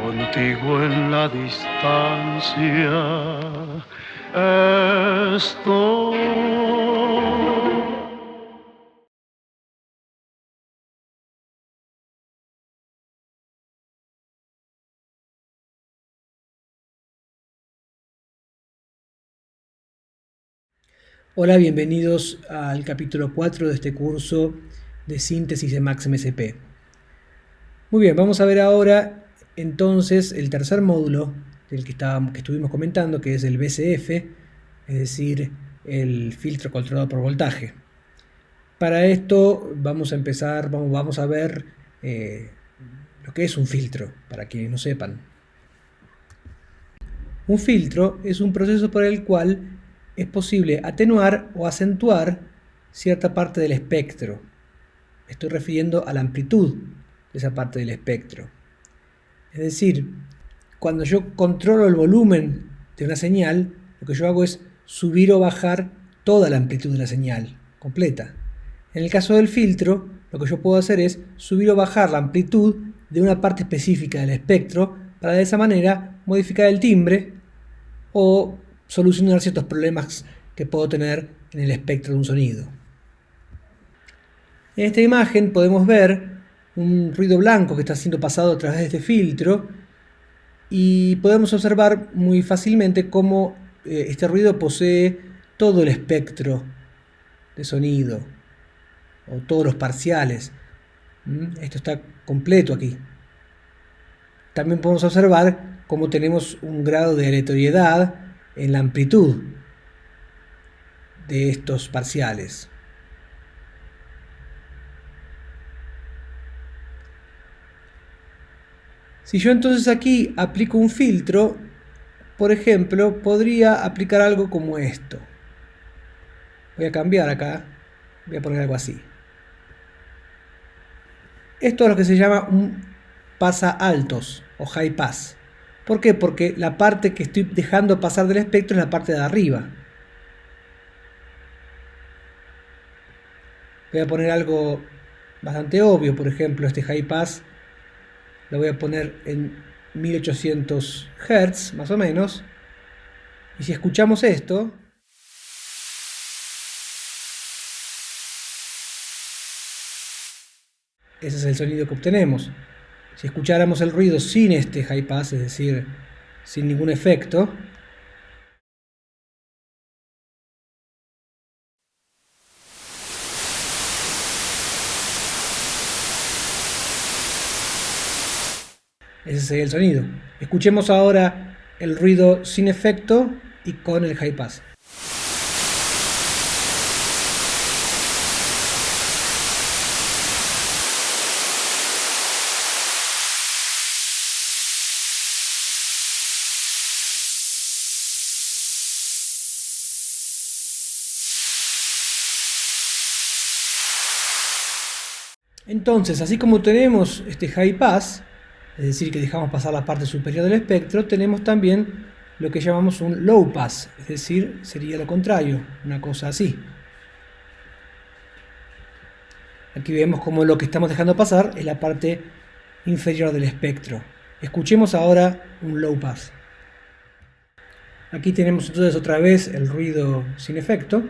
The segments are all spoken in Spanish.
Contigo en la distancia estoy. Hola, bienvenidos al capítulo 4 de este curso de síntesis de MaxMSP. Muy bien, vamos a ver ahora entonces el tercer módulo del que estuvimos comentando, que es el BCF, es decir, el filtro controlado por voltaje. Para esto vamos a empezar, vamos a ver lo que es un filtro, para quienes no sepan. Un filtro es un proceso por el cual es posible atenuar o acentuar cierta parte del espectro. Me estoy refiriendo a la amplitud de esa parte del espectro. Es decir, cuando yo controlo el volumen de una señal, lo que yo hago es subir o bajar toda la amplitud de la señal, completa. En el caso del filtro, lo que yo puedo hacer es subir o bajar la amplitud de una parte específica del espectro para de esa manera modificar el timbre o solucionar ciertos problemas que puedo tener en el espectro de un sonido. En esta imagen podemos ver un ruido blanco que está siendo pasado a través de este filtro y podemos observar muy fácilmente cómo este ruido posee todo el espectro de sonido o todos los parciales. Esto está completo aquí. También podemos observar cómo tenemos un grado de aleatoriedad en la amplitud de estos parciales. Si yo entonces aquí aplico un filtro, por ejemplo, podría aplicar algo como esto. Voy a cambiar acá, voy a poner algo así. Esto es lo que se llama un pasa altos o high pass. ¿Por qué? Porque la parte que estoy dejando pasar del espectro es la parte de arriba. Voy a poner algo bastante obvio, por ejemplo, este high pass lo voy a poner en 1800 Hz, más o menos. Y si escuchamos esto, ese es el sonido que obtenemos. Si escucháramos el ruido sin este high pass, es decir, sin ningún efecto, ese sería el sonido. Escuchemos ahora el ruido sin efecto y con el high pass. Entonces, así como tenemos este high pass, es decir, que dejamos pasar la parte superior del espectro, tenemos también lo que llamamos un low pass, es decir, sería lo contrario, una cosa así. Aquí vemos como lo que estamos dejando pasar es la parte inferior del espectro. Escuchemos ahora un low pass. Aquí tenemos entonces otra vez el ruido sin efecto.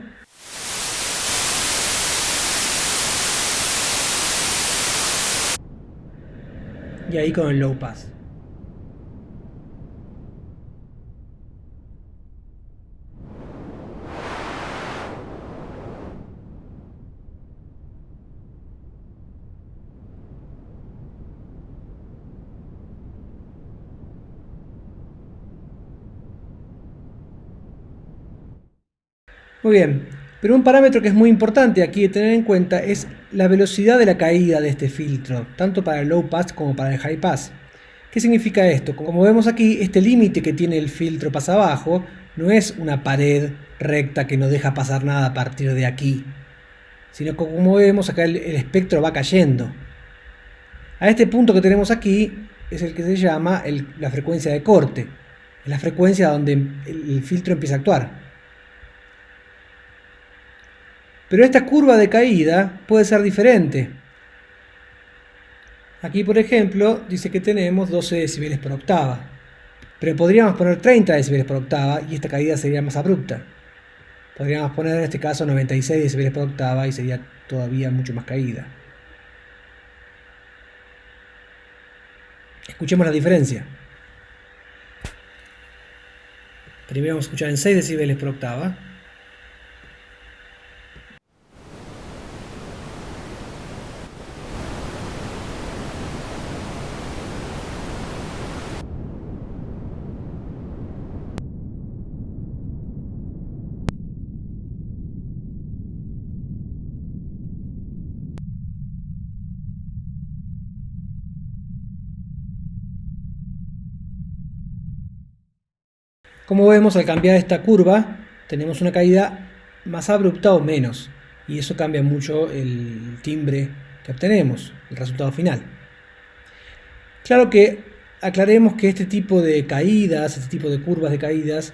Y ahí con el low pass. Muy bien, pero un parámetro que es muy importante aquí de tener en cuenta es la velocidad de la caída de este filtro, tanto para el low pass como para el high pass. ¿Qué significa esto? Como vemos aquí, este límite que tiene el filtro pasa abajo no es una pared recta que no deja pasar nada a partir de aquí, sino que como vemos acá el espectro va cayendo. A este punto que tenemos aquí es el que se llama la frecuencia de corte, es la frecuencia donde el filtro empieza a actuar. Pero esta curva de caída puede ser diferente. Aquí, por ejemplo, dice que tenemos 12 decibeles por octava. Pero podríamos poner 30 decibeles por octava y esta caída sería más abrupta. Podríamos poner en este caso 96 decibeles por octava y sería todavía mucho más caída. Escuchemos la diferencia. Primero vamos a escuchar en 6 decibeles por octava. Como vemos, al cambiar esta curva, tenemos una caída más abrupta o menos. Y eso cambia mucho el timbre que obtenemos, el resultado final. Claro que aclaremos que este tipo de caídas, este tipo de curvas de caídas,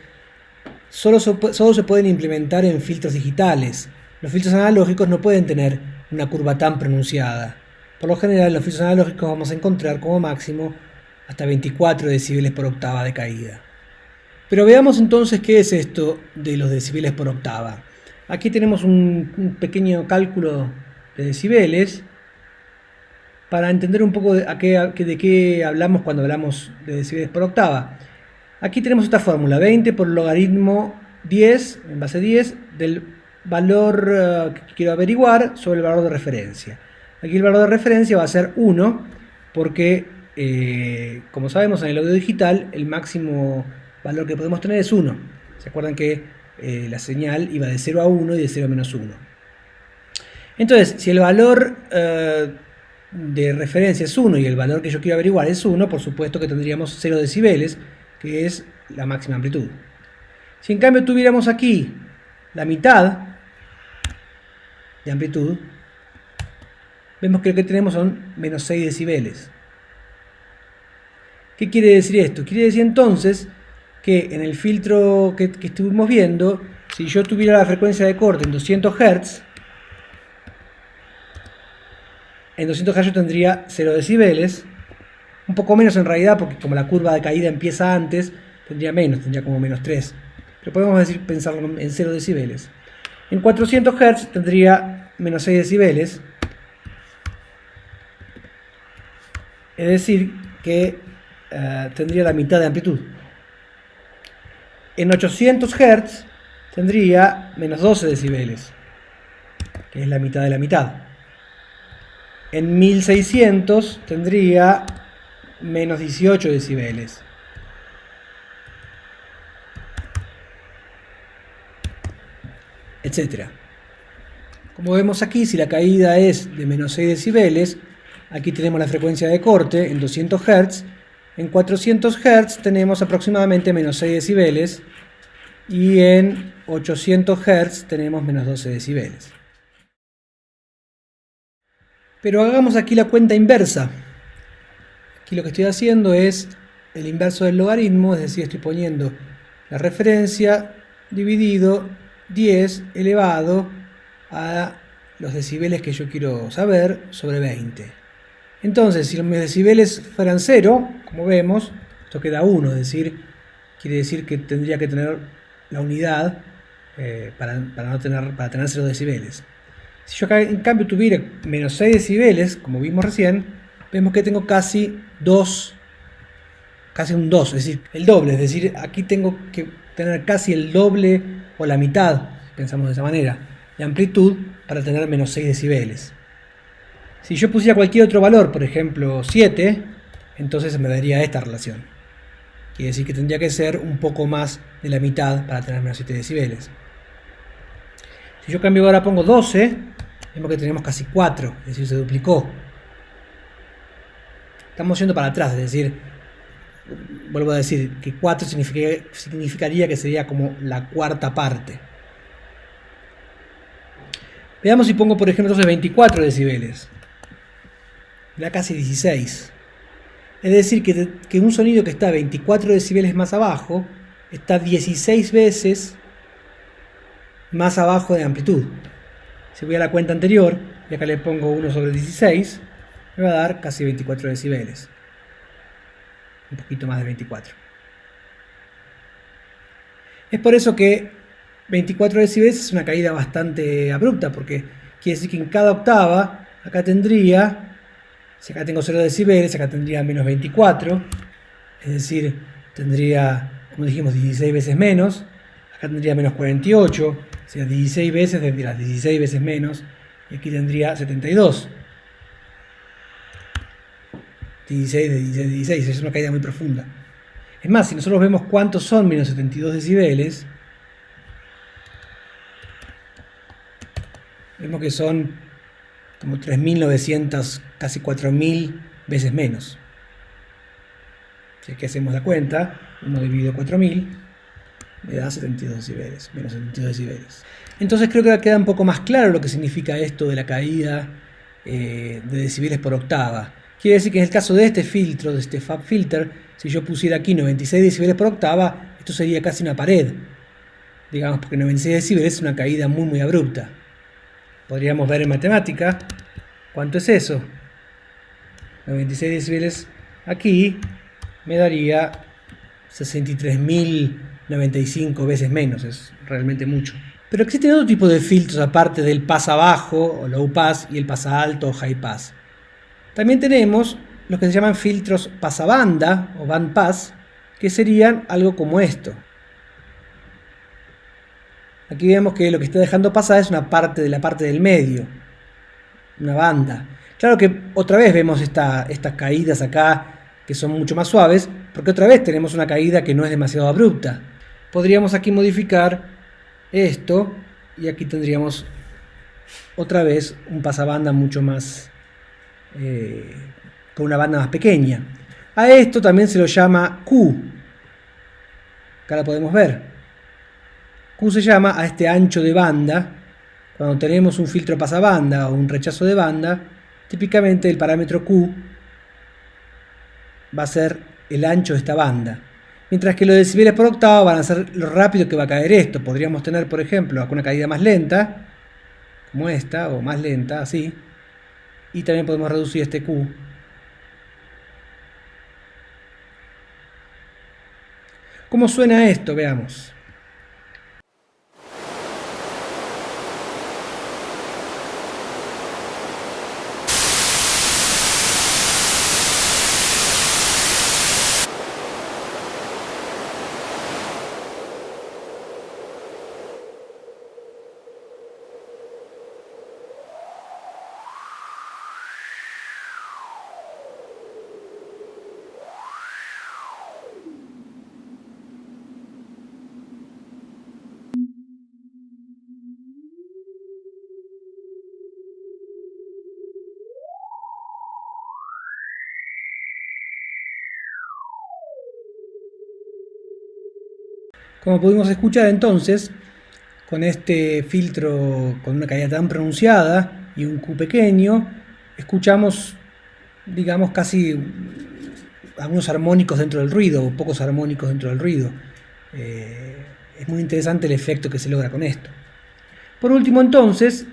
solo se pueden implementar en filtros digitales. Los filtros analógicos no pueden tener una curva tan pronunciada. Por lo general, en los filtros analógicos vamos a encontrar como máximo hasta 24 decibeles por octava de caída. Pero veamos entonces qué es esto de los decibeles por octava. Aquí tenemos un pequeño cálculo de decibeles para entender un poco de qué hablamos cuando hablamos de decibeles por octava. Aquí tenemos esta fórmula, 20 por logaritmo 10, en base 10, del valor que quiero averiguar sobre el valor de referencia. Aquí el valor de referencia va a ser 1, porque, como sabemos, en el audio digital, el máximo valor que podemos tener es 1. ¿Se acuerdan que la señal iba de 0 a 1 y de 0 a menos 1? Entonces, si el valor de referencia es 1 y el valor que yo quiero averiguar es 1, por supuesto que tendríamos 0 decibeles, que es la máxima amplitud. Si en cambio tuviéramos aquí la mitad de amplitud, vemos que lo que tenemos son menos 6 decibeles. ¿Qué quiere decir esto? Quiere decir entonces que en el filtro que estuvimos viendo, si yo tuviera la frecuencia de corte en 200 Hz, en 200 Hz yo tendría 0 decibeles, un poco menos en realidad, porque como la curva de caída empieza antes, tendría como menos 3. Pero podemos pensarlo en 0 decibeles. En 400 Hz tendría menos 6 decibeles, es decir, que tendría la mitad de amplitud. En 800 Hz tendría menos 12 decibeles, que es la mitad de la mitad. En 1600 tendría menos 18 decibeles. Etcétera. Como vemos aquí, si la caída es de menos 6 decibeles, aquí tenemos la frecuencia de corte en 200 Hz. En 400 Hz tenemos aproximadamente menos 6 decibeles y en 800 Hz tenemos menos 12 decibeles. Pero hagamos aquí la cuenta inversa. Aquí lo que estoy haciendo es el inverso del logaritmo, es decir, estoy poniendo la referencia dividido 10 elevado a los decibeles que yo quiero saber sobre 20. Entonces, si los decibeles fueran 0, como vemos, esto queda 1, es decir, quiere decir que tendría que tener la unidad para tener 0 decibeles. Si yo acá en cambio tuviera menos 6 decibeles, como vimos recién, vemos que tengo casi un 2, es decir, el doble, es decir, aquí tengo que tener casi el doble o la mitad, pensamos de esa manera, de amplitud para tener menos 6 decibeles. Si yo pusiera cualquier otro valor, por ejemplo 7, entonces me daría esta relación. Quiere decir que tendría que ser un poco más de la mitad para tener menos 7 decibeles. Si yo cambio ahora pongo 12, vemos que tenemos casi 4, es decir, se duplicó. Estamos yendo para atrás, es decir, vuelvo a decir que 4 significaría que sería como la cuarta parte. Veamos si pongo, por ejemplo, entonces 24 decibeles. Da casi 16. Es decir, que un sonido que está 24 decibeles más abajo está 16 veces más abajo de amplitud. Si voy a la cuenta anterior, y acá le pongo 1 sobre 16, me va a dar casi 24 decibeles. Un poquito más de 24. Es por eso que 24 decibeles es una caída bastante abrupta, porque quiere decir que en cada octava, acá tendría, si acá tengo 0 decibeles, acá tendría menos 24, es decir, tendría, como dijimos, 16 veces menos, acá tendría menos 48, o sea, 16 veces de las 16 veces menos, y aquí tendría 72. 16 de 16 de 16, es una caída muy profunda. Es más, si nosotros vemos cuántos son menos 72 decibeles, vemos que son como 3.900, casi 4.000 veces menos. Si es que hacemos la cuenta, 1 dividido 4.000 me da 72 decibeles, menos 72 decibeles. Entonces creo que queda un poco más claro lo que significa esto de la caída de decibeles por octava. Quiere decir que en el caso de este filtro, de este FabFilter, si yo pusiera aquí 96 decibeles por octava, esto sería casi una pared. Digamos, porque 96 decibeles es una caída muy muy abrupta. Podríamos ver en matemática cuánto es eso. 96 decibeles aquí me daría 63.095 veces menos, es realmente mucho. Pero existen otro tipo de filtros aparte del pasa bajo o low pass y el pasa alto o high pass. También tenemos los que se llaman filtros pasabanda o band pass, que serían algo como esto. Aquí vemos que lo que está dejando pasar es una parte de la parte del medio, una banda. Claro que otra vez vemos estas caídas acá que son mucho más suaves, porque otra vez tenemos una caída que no es demasiado abrupta. Podríamos aquí modificar esto y aquí tendríamos otra vez un pasabanda mucho más con una banda más pequeña. A esto también se lo llama Q. Acá lo podemos ver. Q se llama a este ancho de banda. Cuando tenemos un filtro pasabanda o un rechazo de banda, típicamente el parámetro Q va a ser el ancho de esta banda. Mientras que los decibeles por octava van a ser lo rápido que va a caer esto. Podríamos tener, por ejemplo, una caída más lenta, como esta, o más lenta, así. Y también podemos reducir este Q. ¿Cómo suena esto? Veamos. Como pudimos escuchar entonces, con este filtro con una caída tan pronunciada y un Q pequeño, escuchamos, digamos, casi algunos armónicos dentro del ruido, o pocos armónicos dentro del ruido. Es muy interesante el efecto que se logra con esto. Por último, entonces,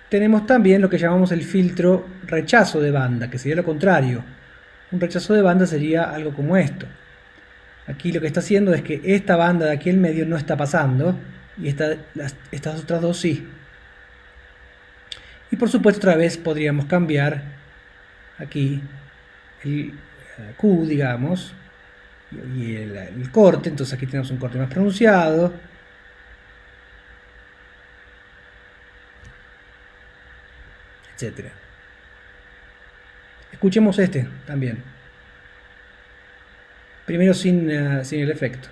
tenemos también lo que llamamos el filtro rechazo de banda, que sería lo contrario. Un rechazo de banda sería algo como esto. Aquí lo que está haciendo es que esta banda de aquí en medio no está pasando y estas otras dos sí. Y por supuesto otra vez podríamos cambiar aquí el Q, digamos, y el corte. Entonces aquí tenemos un corte más pronunciado. Etcétera. Escuchemos este también. Primero sin el efecto.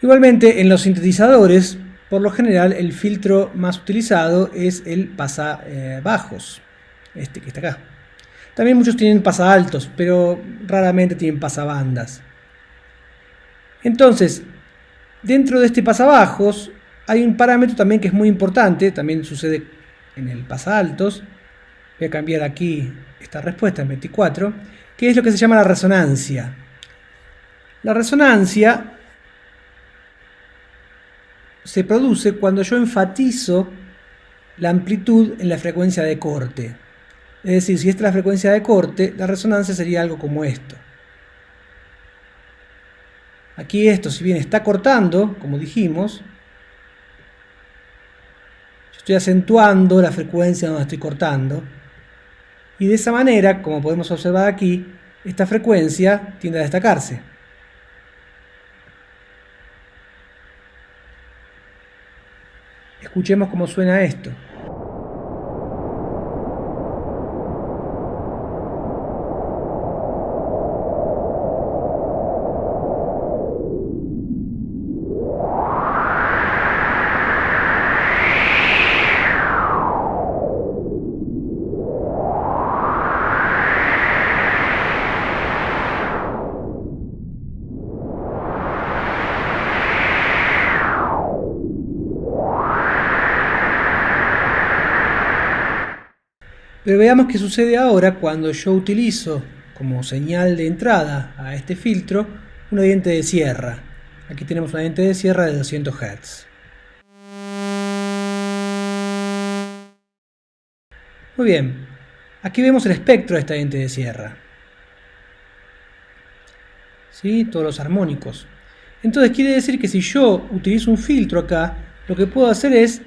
Igualmente, en los sintetizadores, por lo general, el filtro más utilizado es el pasabajos, este que está acá. También muchos tienen pasaaltos, pero raramente tienen pasabandas. Entonces, dentro de este pasabajos hay un parámetro también que es muy importante, también sucede en el pasaltos. Voy a cambiar aquí esta respuesta en 24, que es lo que se llama la resonancia. La resonancia se produce cuando yo enfatizo la amplitud en la frecuencia de corte. Es decir, si esta es la frecuencia de corte, la resonancia sería algo como esto. Aquí esto, si bien está cortando, como dijimos, yo estoy acentuando la frecuencia donde estoy cortando. Y de esa manera, como podemos observar aquí, esta frecuencia tiende a destacarse. Escuchemos cómo suena esto. Pero veamos qué sucede ahora cuando yo utilizo como señal de entrada a este filtro una diente de sierra. Aquí tenemos una diente de sierra de 200 Hz. Muy bien, aquí vemos el espectro de esta diente de sierra. ¿Sí? Todos los armónicos. Entonces quiere decir que si yo utilizo un filtro acá, lo que puedo hacer es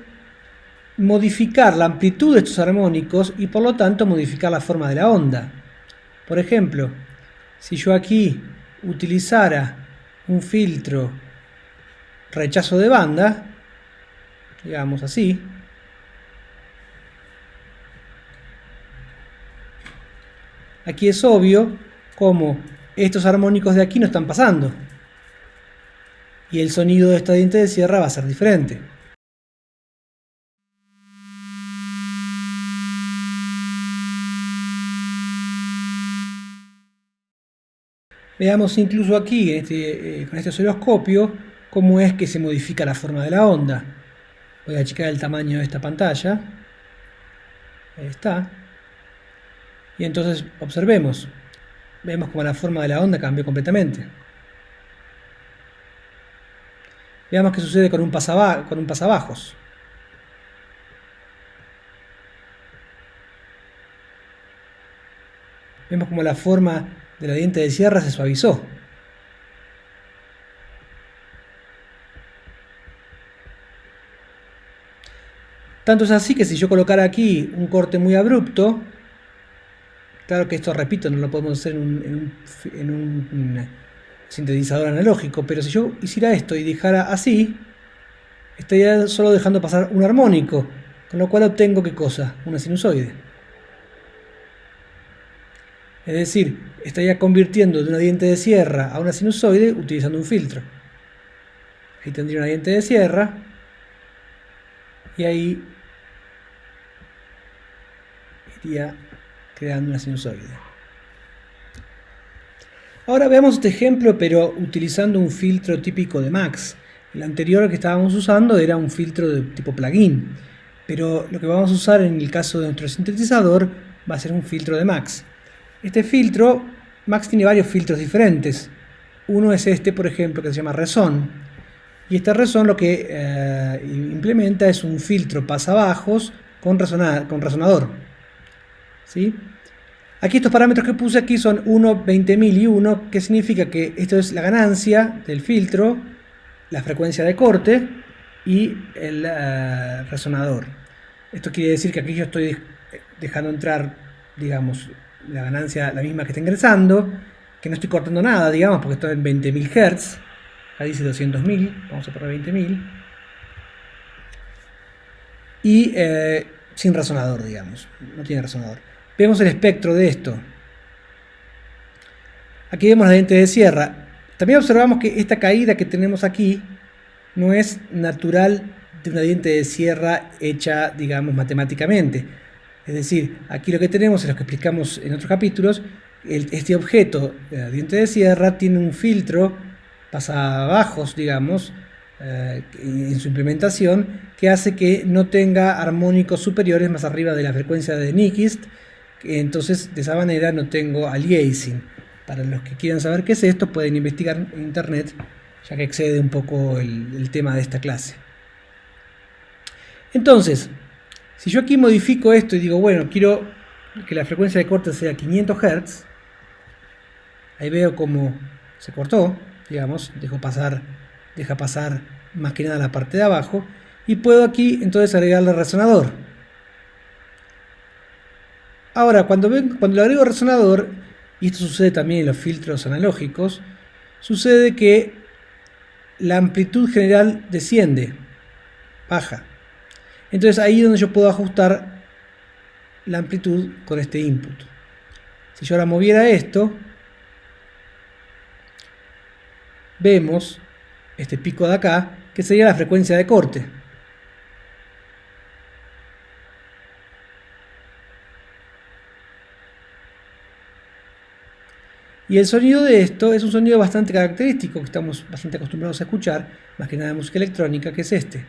modificar la amplitud de estos armónicos y por lo tanto modificar la forma de la onda. Por ejemplo, si yo aquí utilizara un filtro rechazo de banda, digamos así, aquí es obvio cómo estos armónicos de aquí no están pasando y el sonido de esta diente de sierra va a ser diferente. Veamos incluso aquí con este osciloscopio cómo es que se modifica la forma de la onda. Voy a achicar el tamaño de esta pantalla. Ahí está. Y entonces observemos. Vemos cómo la forma de la onda cambió completamente. Veamos qué sucede con un pasabajos. Vemos cómo la forma de la diente de sierra se suavizó. Tanto es así que si yo colocara aquí un corte muy abrupto, claro que esto, repito, no lo podemos hacer en un sintetizador analógico, pero si yo hiciera esto y dejara así, estaría solo dejando pasar un armónico, con lo cual obtengo ¿qué cosa? Una sinusoide. Es decir, estaría convirtiendo de una diente de sierra a una sinusoide utilizando un filtro. Ahí tendría una diente de sierra y ahí iría creando una sinusoide. Ahora veamos este ejemplo, pero utilizando un filtro típico de Max. El anterior que estábamos usando era un filtro de tipo plugin, pero lo que vamos a usar en el caso de nuestro sintetizador va a ser un filtro de Max. Este filtro, Max tiene varios filtros diferentes. Uno es este, por ejemplo, que se llama Reson. Y este Reson lo que implementa es un filtro pasabajos con resonador. ¿Sí? Aquí estos parámetros que puse aquí son 1, 20.000 y 1, que significa que esto es la ganancia del filtro, la frecuencia de corte y el resonador. Esto quiere decir que aquí yo estoy dejando entrar, digamos, la ganancia, la misma que está ingresando, que no estoy cortando nada, digamos, porque estoy en 20.000 Hz. Acá dice 200.000, vamos a poner 20.000. Y sin resonador, digamos, no tiene resonador. Vemos el espectro de esto. Aquí vemos la diente de sierra. También observamos que esta caída que tenemos aquí no es natural de una diente de sierra hecha, digamos, matemáticamente. Es decir, aquí lo que tenemos es lo que explicamos en otros capítulos. Este objeto, la diente de sierra, tiene un filtro pasabajos, digamos, en su implementación, que hace que no tenga armónicos superiores más arriba de la frecuencia de Nyquist. Entonces, de esa manera no tengo aliasing. Para los que quieran saber qué es esto, pueden investigar en internet, ya que excede un poco el tema de esta clase. Entonces, si yo aquí modifico esto y digo, bueno, quiero que la frecuencia de corte sea 500 Hz, ahí veo cómo se cortó, digamos, deja pasar más que nada la parte de abajo, y puedo aquí entonces agregarle resonador. Ahora, cuando le agrego resonador, y esto sucede también en los filtros analógicos, sucede que la amplitud general desciende, baja. Entonces ahí es donde yo puedo ajustar la amplitud con este input. Si yo ahora moviera esto, vemos este pico de acá, que sería la frecuencia de corte. Y el sonido de esto es un sonido bastante característico, que estamos bastante acostumbrados a escuchar, más que nada de música electrónica, que es este.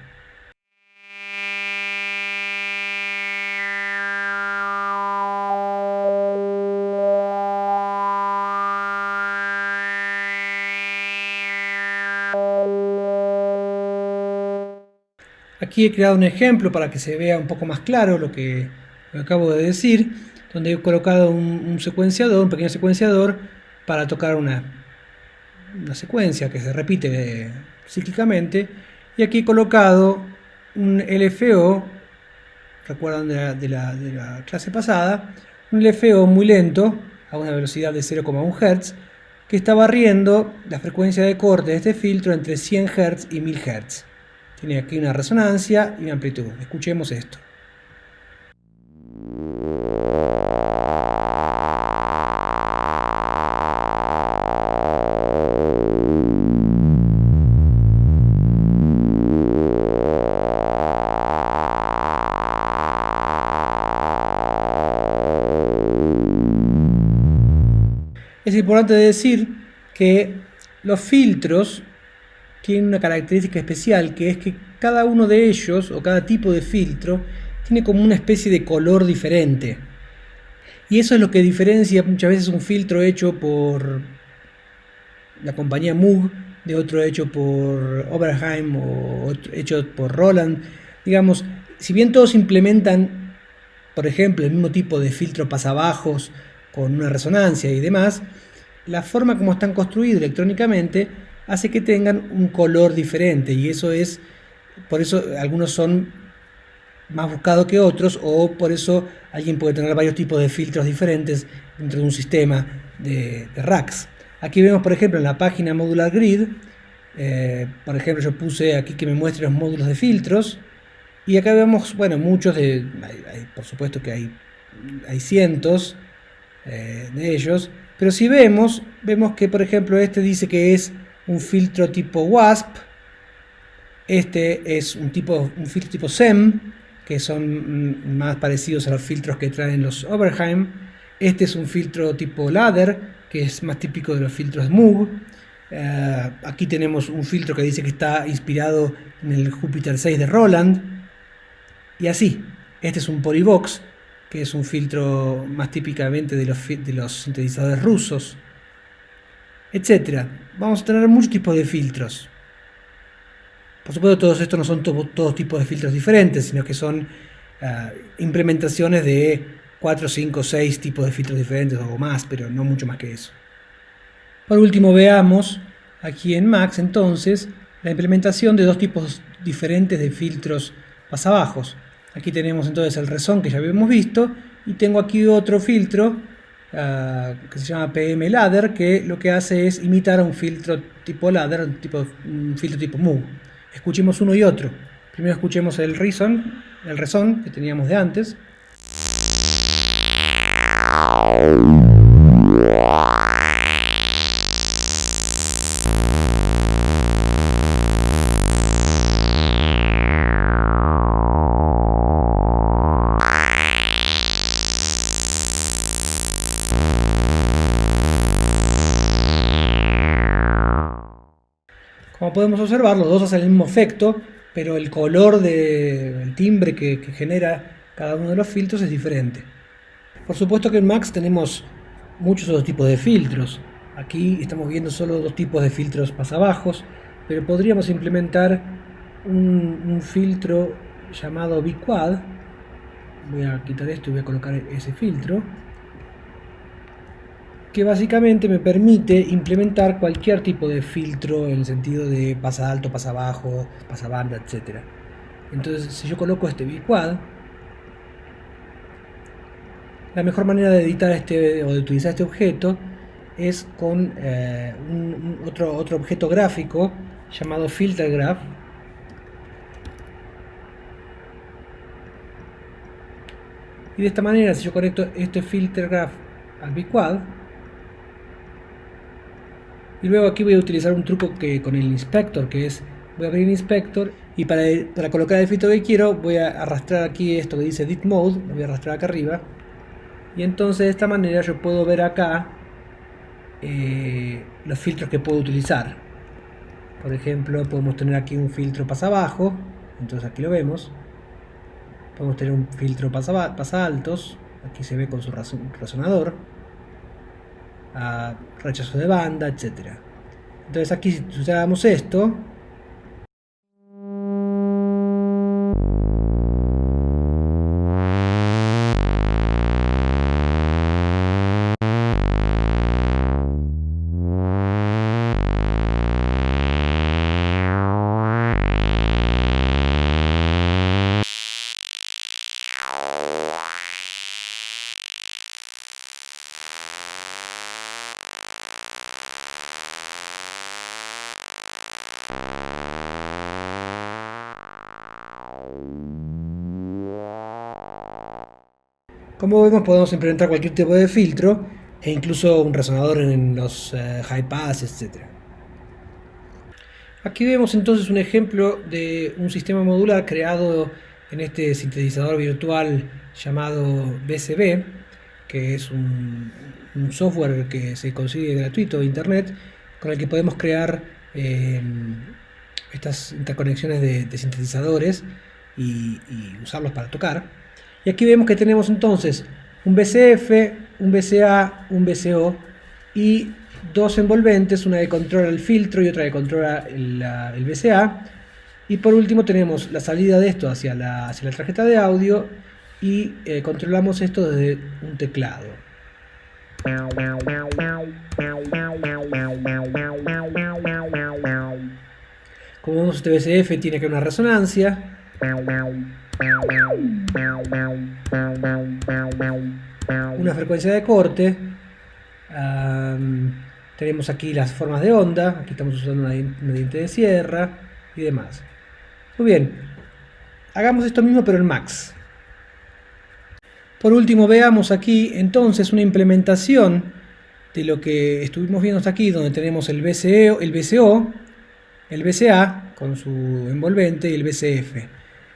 Aquí he creado un ejemplo para que se vea un poco más claro lo que acabo de decir, donde he colocado un secuenciador, un pequeño secuenciador, para tocar una secuencia que se repite cíclicamente, y aquí he colocado un LFO, recuerdan de la clase pasada, un LFO muy lento, a una velocidad de 0,1 Hz, que está barriendo la frecuencia de corte de este filtro entre 100 Hz y 1000 Hz. Tiene aquí una resonancia y una amplitud. Escuchemos esto. Es importante decir que los filtros tienen una característica especial, que es que cada uno de ellos, o cada tipo de filtro, tiene como una especie de color diferente. Y eso es lo que diferencia muchas veces un filtro hecho por la compañía Moog de otro hecho por Oberheim o otro hecho por Roland. Digamos, si bien todos implementan, por ejemplo, el mismo tipo de filtro pasabajos con una resonancia y demás, la forma como están construidos electrónicamente hace que tengan un color diferente, y eso es, por eso algunos son más buscados que otros, o por eso alguien puede tener varios tipos de filtros diferentes dentro de un sistema de racks. Aquí vemos, por ejemplo, en la página Modular Grid, por ejemplo, yo puse aquí que me muestre los módulos de filtros, y acá vemos, bueno, muchos por supuesto que hay cientos de ellos, pero si vemos que, por ejemplo, este dice que es un filtro tipo WASP, este es un filtro tipo SEM, que son más parecidos a los filtros que traen los Oberheim. Este es un filtro tipo ladder, que es más típico de los filtros Moog. Aquí tenemos un filtro que dice que está inspirado en el Jupiter 6 de Roland, y así. Este es un Polyvox, que es un filtro más típicamente de los sintetizadores rusos, etcétera. Vamos a tener muchos tipos de filtros. Por supuesto, todos estos no son todos tipos de filtros diferentes, sino que son implementaciones de 4, 5, 6 tipos de filtros diferentes o más, pero no mucho más que eso. Por último, veamos aquí en Max entonces la implementación de dos tipos diferentes de filtros pasabajos. Aquí tenemos entonces el Reson, que ya habíamos visto, y tengo aquí otro filtro que se llama PM Ladder, que lo que hace es imitar a un filtro tipo ladder, un filtro tipo Moog. Escuchemos uno y otro. Primero escuchemos el Reson que teníamos de antes. podemos observar, los dos hacen el mismo efecto, pero el color el timbre que genera cada uno de los filtros es diferente. Por supuesto que en Max tenemos muchos otros tipos de filtros. Aquí estamos viendo solo dos tipos de filtros pasabajos, pero podríamos implementar un filtro llamado Biquad. Voy a quitar esto y voy a colocar ese filtro, que básicamente me permite implementar cualquier tipo de filtro en el sentido de pasa alto, pasa bajo, pasa banda, etc. Entonces, si yo coloco este Biquad, la mejor manera de editar o de utilizar este objeto es con otro objeto gráfico llamado Filter Graph. Y de esta manera, si yo conecto este Filter Graph al Biquad, y luego aquí voy a utilizar un truco con el inspector, que es, voy a abrir el inspector y para colocar el filtro que quiero voy a arrastrar aquí esto que dice Edit Mode, lo voy a arrastrar acá arriba, y entonces de esta manera yo puedo ver acá los filtros que puedo utilizar. Por ejemplo, podemos tener aquí un filtro pasa abajo, entonces aquí lo vemos. Podemos tener un filtro pasa altos, aquí se ve con su resonador, rechazo de banda, etc. Entonces aquí si usáramos esto, como vemos, podemos implementar cualquier tipo de filtro e incluso un resonador en los high pass, etc. Aquí vemos entonces un ejemplo de un sistema modular creado en este sintetizador virtual llamado BCB, que es un software que se consigue gratuito de internet, con el que podemos crear estas interconexiones de sintetizadores y usarlos para tocar. Y aquí vemos que tenemos entonces un BCF, un BCA, un BCO y dos envolventes, una que controla el filtro y otra que controla el BCA. Y por último tenemos la salida de esto hacia la tarjeta de audio y controlamos esto desde un teclado. Como vemos, este BCF tiene que una resonancia. Una frecuencia de corte. Tenemos aquí las formas de onda. Aquí estamos usando una diente de sierra y demás. Muy bien, hagamos esto mismo pero en Max. Por último, veamos aquí entonces una implementación de lo que estuvimos viendo hasta aquí, donde tenemos el BCO, el BCA con su envolvente y el BCF.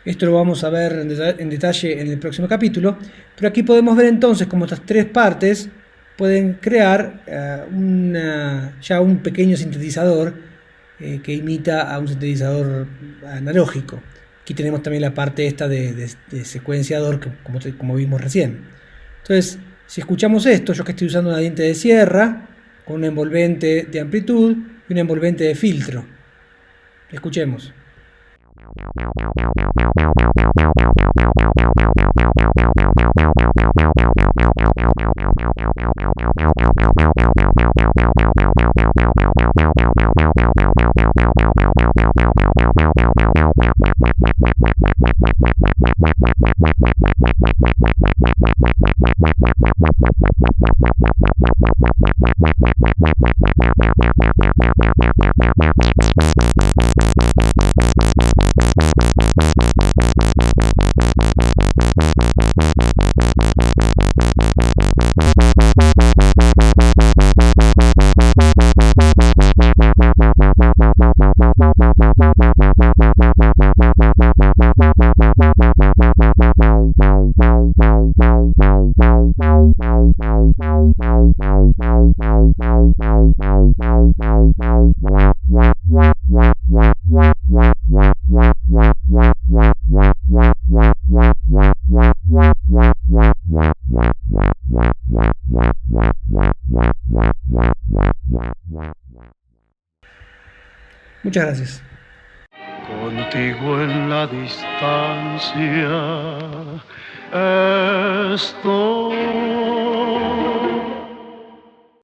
Esto lo vamos a ver en detalle en el próximo capítulo, pero aquí podemos ver entonces cómo estas tres partes pueden crear ya un pequeño sintetizador que imita a un sintetizador analógico. Aquí tenemos también la parte esta de secuenciador como vimos recién. Entonces, si escuchamos esto, yo que estoy usando una diente de sierra con un envolvente de amplitud y un envolvente de filtro. Escuchemos. Muchas gracias. Contigo en la distancia estoy.